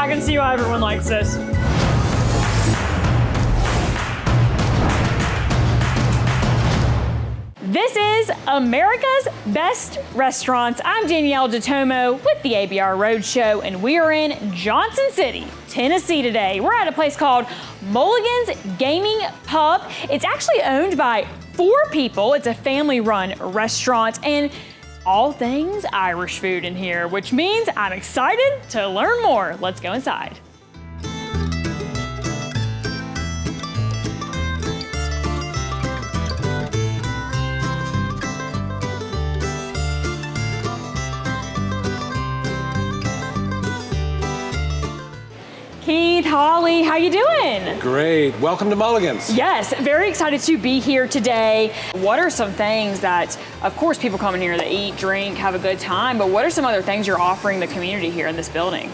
I can see why everyone likes this. This is America's Best Restaurants. I'm Danyel Detomo with the ABR Roadshow, and we are in Johnson City, Tennessee today. We're at a place called Mulligan's Gaming Pub. It's actually owned by 4 people. It's a family-run restaurant, and all things Irish food in here, which means I'm excited to learn more. Let's go inside. Keith, Holly, how you doing? Great. Welcome to Mulligan's. Yes, very excited to be here today. What are some things that, of course, people come in here, they eat, drink, have a good time, but what are some other things you're offering the community here in this building?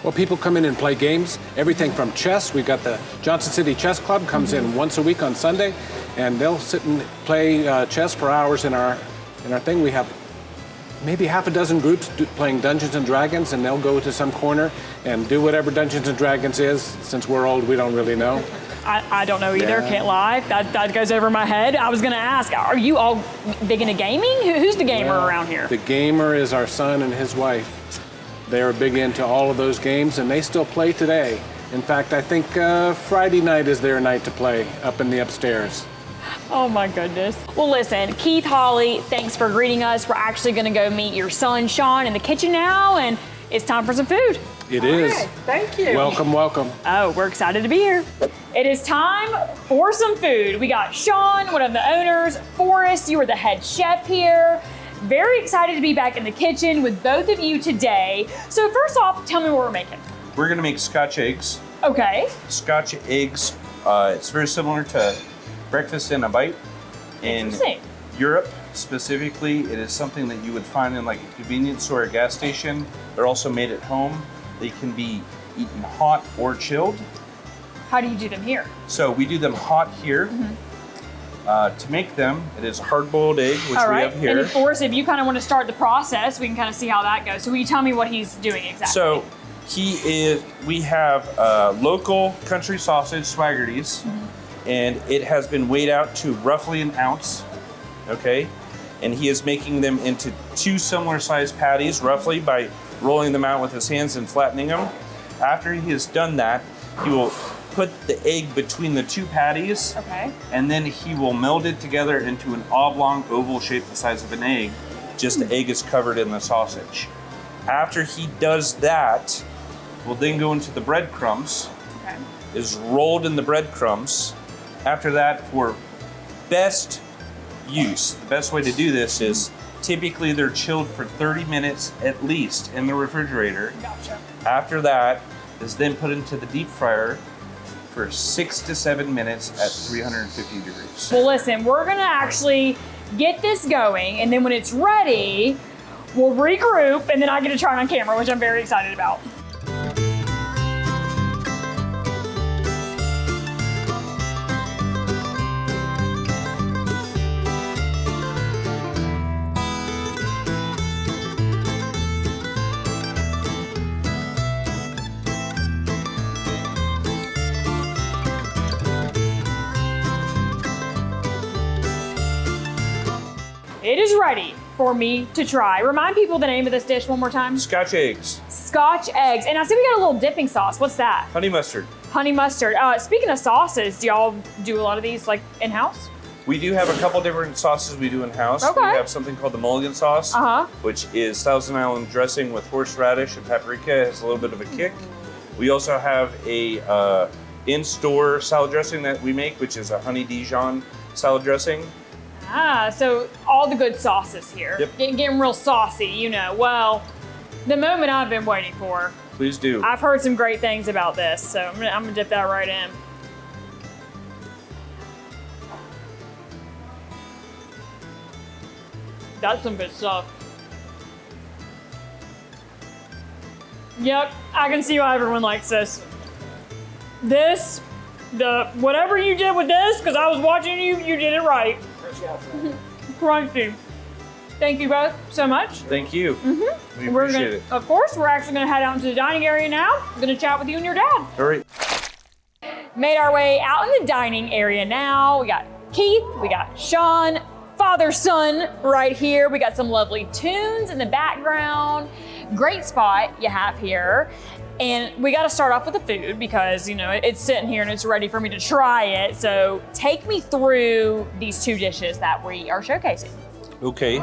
Well, people come in and play games, everything from chess. We've got the Johnson City Chess Club comes in once a week on Sunday, and they'll sit and play chess for hours in our thing. We have maybe half a dozen groups playing Dungeons and Dragons, and they'll go to some corner and do whatever Dungeons and Dragons is. Since we're old, we don't really know. I don't know either, can't lie. That goes over my head. I was gonna ask, are you all big into gaming? Who's the gamer around here? The gamer is our son and his wife. They're big into all of those games, and they still play today. In fact, I think Friday night is their night to play up in the upstairs. Oh my goodness. Well, listen, Keith, Holly, thanks for greeting us. We're actually gonna go meet your son, Sean, in the kitchen now, and it's time for some food. It is. Right, thank you. Welcome, welcome. Oh, we're excited to be here. It is time for some food. We got Sean, one of the owners, Forrest, you are the head chef here. Very excited to be back in the kitchen with both of you today. So first off, tell me what we're making. We're gonna make Scotch eggs. Okay. Scotch eggs, it's very similar to breakfast in a bite. In Europe, specifically, it is something that you would find in like a convenience store or a gas station. They're also made at home. They can be eaten hot or chilled. How do you do them here? So we do them hot here. To make them, it is hard-boiled egg, which we have here. And of course, if you kind of want to start the process, we can kind of see how that goes. So will you tell me what he's doing exactly? So we have local country sausage, Swaggerty's, and it has been weighed out to roughly an ounce, okay? And he is making them into 2 similar sized patties, roughly, by rolling them out with his hands and flattening them. After he has done that, he will put the egg between the 2 patties, and then he will meld it together into an oblong oval shape the size of an egg. Just the egg is covered in the sausage. After he does that, we'll then go into the breadcrumbs. Is rolled in the breadcrumbs. After that, for best use, the best way to do this is typically they're chilled for 30 minutes at least in the refrigerator. Gotcha. After that is then put into the deep fryer for 6 to 7 minutes at 350 degrees. Well, listen, we're gonna actually get this going, and then when it's ready, we'll regroup, and then I get to try it on camera, which I'm very excited about. It is ready for me to try. Remind people the name of this dish one more time. Scotch eggs. Scotch eggs. And I see we got a little dipping sauce. What's that? Honey mustard. Honey mustard. Speaking of sauces, do y'all do a lot of these like in-house? We do have a couple different sauces we do in-house. Okay. We have something called the Mulligan sauce, which is Thousand Island dressing with horseradish and paprika. It has a little bit of a kick. We also have a in-store salad dressing that we make, which is a honey Dijon salad dressing. So all the good sauces here. Yep. Getting real saucy, you know. Well, the moment I've been waiting for. Please do. I've heard some great things about this, so I'm gonna dip that right in. That's some good stuff. Yep, I can see why everyone likes this. Whatever you did with this, because I was watching you, you did it right. Crunchy. Thank you both so much. Thank you. We We're appreciate gonna, it. Of course, we're actually going to head out into the dining area now. I'm going to chat with you and your dad. All right. Made our way out in the dining area now. We got Keith, we got Sean, father, son right here. We got some lovely tunes in the background. Great spot you have here. And we got to start off with the food because, you know, it's sitting here and it's ready for me to try it. So take me through these two dishes that we are showcasing. Okay.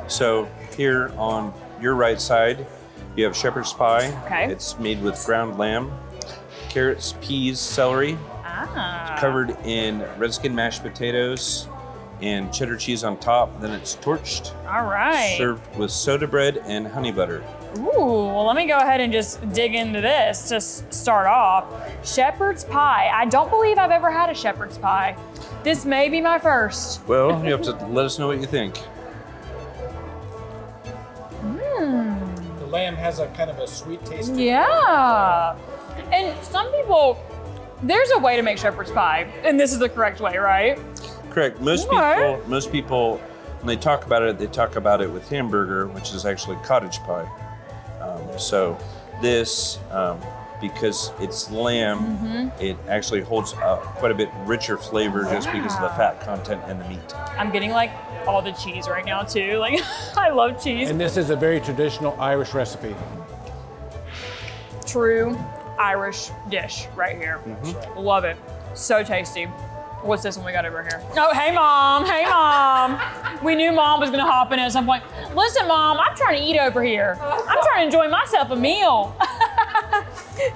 So here on your right side, you have shepherd's pie. Okay. It's made with ground lamb, carrots, peas, celery, covered in red skin mashed potatoes and cheddar cheese on top. Then it's torched. All right. Served with soda bread and honey butter. Ooh, well, let me go ahead and just dig into this to start off. Shepherd's pie. I don't believe I've ever had a shepherd's pie. This may be my first. Well, you have to let us know what you think. The lamb has a kind of a sweet taste. Yeah. And some people, there's a way to make shepherd's pie, and this is the correct way, right? Correct. Most people, when they talk about it with hamburger, which is actually cottage pie. So this, because it's lamb, it actually holds quite a bit richer flavor just because of the fat content in the meat. I'm getting like all the cheese right now too. Like, I love cheese. And this is a very traditional Irish recipe. True Irish dish right here. Love it. So tasty. What's this one we got over here? Oh, hey mom, hey mom. We knew mom was gonna hop in at some point. Listen mom, I'm trying to eat over here. I'm trying to enjoy myself a meal.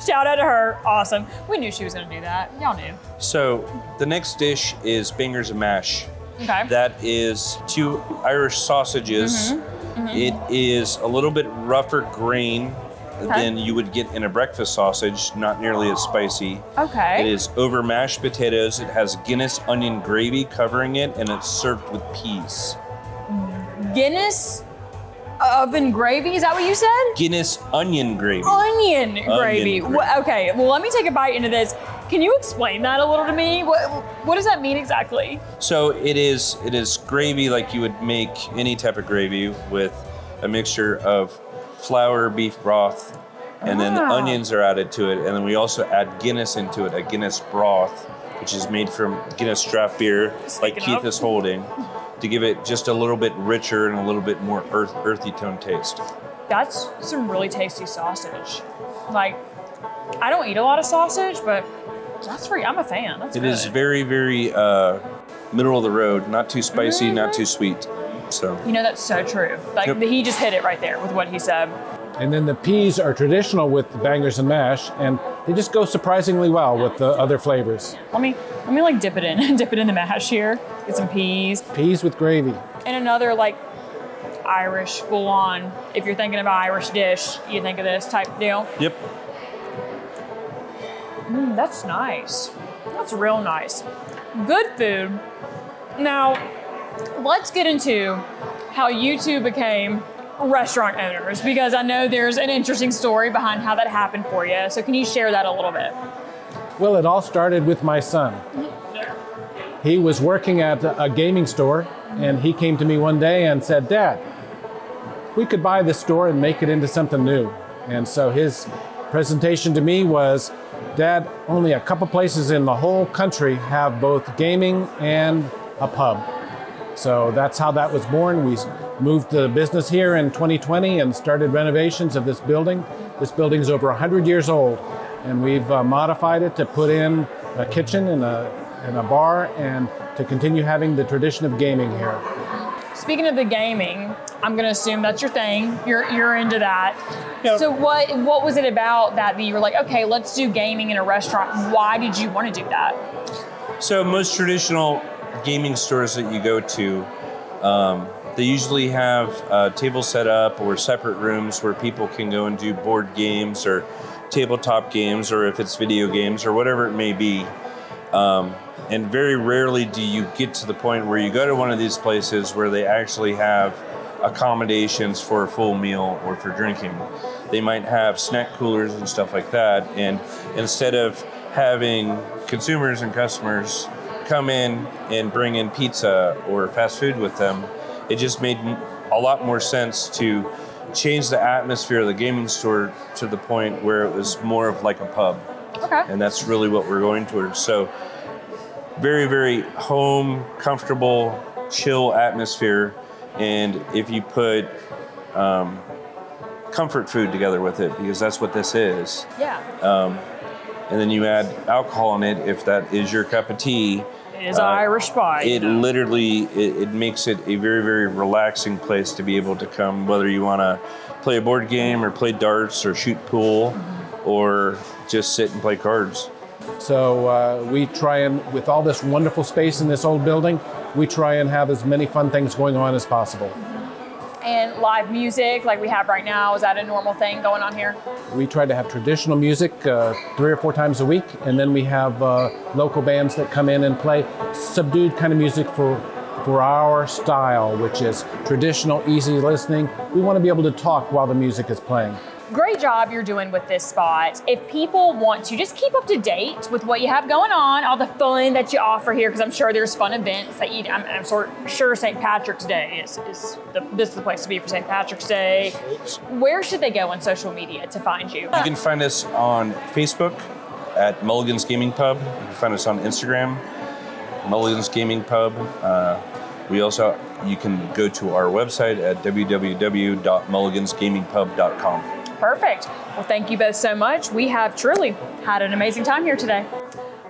Shout out to her, awesome. We knew she was gonna do that, y'all knew. So the next dish is bangers and mash. Okay. That is 2 Irish sausages. It is a little bit rougher grain than you would get in a breakfast sausage, not nearly as spicy. Okay. It is over mashed potatoes. It has Guinness onion gravy covering it, and it's served with peas. Guinness oven gravy, is that what you said? Guinness onion gravy. Onion gravy. gravy. Okay, well let me take a bite into this. Can you explain that a little to me? What does that mean exactly? So it is gravy like you would make any type of gravy with a mixture of flour, beef broth, and then the onions are added to it. And then we also add Guinness into it, a Guinness broth, which is made from Guinness draft beer, like Keith is holding, to give it just a little bit richer and a little bit more earthy tone taste. That's some really tasty sausage. Like, I don't eat a lot of sausage, but I'm a fan. That's good. It is very, very middle of the road, not too spicy, not too sweet. So You know, that's so true. Like, he just hit it right there with what he said. And then the peas are traditional with the bangers and mash, and they just go surprisingly well with the other flavors. Let me like dip it in the mash here. Get some peas. Peas with gravy. And another like Irish full on. If you're thinking of an Irish dish, you think of this type deal. Yep. That's nice. That's real nice. Good food. Now, let's get into how you two became restaurant owners, because I know there's an interesting story behind how that happened for you. So can you share that a little bit? Well, it all started with my son. He was working at a gaming store, and he came to me one day and said, "Dad, we could buy this store and make it into something new." And so his presentation to me was, "Dad, only a couple places in the whole country have both gaming and a pub." So that's how that was born. We moved the business here in 2020 and started renovations of this building. This building is over 100 years old, and we've modified it to put in a kitchen and a bar, and to continue having the tradition of gaming here. Speaking of the gaming, I'm gonna assume that's your thing. You're into that. Yep. So what was it about that you were like, okay, let's do gaming in a restaurant? Why did you want to do that? So most traditional gaming stores that you go to, they usually have tables set up or separate rooms where people can go and do board games or tabletop games, or if it's video games or whatever it may be. And very rarely do you get to the point where you go to one of these places where they actually have accommodations for a full meal or for drinking. They might have snack coolers and stuff like that. And instead of having consumers and customers come in and bring in pizza or fast food with them, it just made a lot more sense to change the atmosphere of the gaming store to the point where it was more of like a pub. Okay. And that's really what we're going towards. So very, very home, comfortable, chill atmosphere. And if you put comfort food together with it, because that's what this is. Yeah. And then you add alcohol in it if that is your cup of tea. It is Irish Spy. It literally, it makes it a very, very relaxing place to be able to come, whether you want to play a board game or play darts or shoot pool or just sit and play cards. So we try and, with all this wonderful space in this old building, we try and have as many fun things going on as possible. And live music like we have right now, is that a normal thing going on here? We try to have traditional music 3 or 4 times a week, and then we have local bands that come in and play subdued kind of music for our style, which is traditional, easy listening. We want to be able to talk while the music is playing. Great job you're doing with this spot. If people want to just keep up to date with what you have going on, all the fun that you offer here, because I'm sure there's fun events that I'm sure St. Patrick's Day is this is the place to be for St. Patrick's Day. Where should they go on social media to find you? You can find us on Facebook at Mulligan's Gaming Pub. You can find us on Instagram, Mulligan's Gaming Pub. You can go to our website at www.mulligansgamingpub.com. Perfect. Well, thank you both so much. We have truly had an amazing time here today.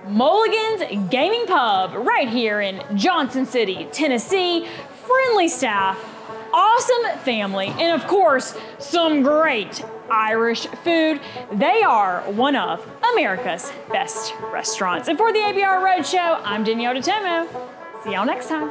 Mulligan's Gaming Pub right here in Johnson City, Tennessee. Friendly staff, awesome family, and of course, some great Irish food. They are one of America's best restaurants. And for the ABR Roadshow, I'm Danyel Detomo. See y'all next time.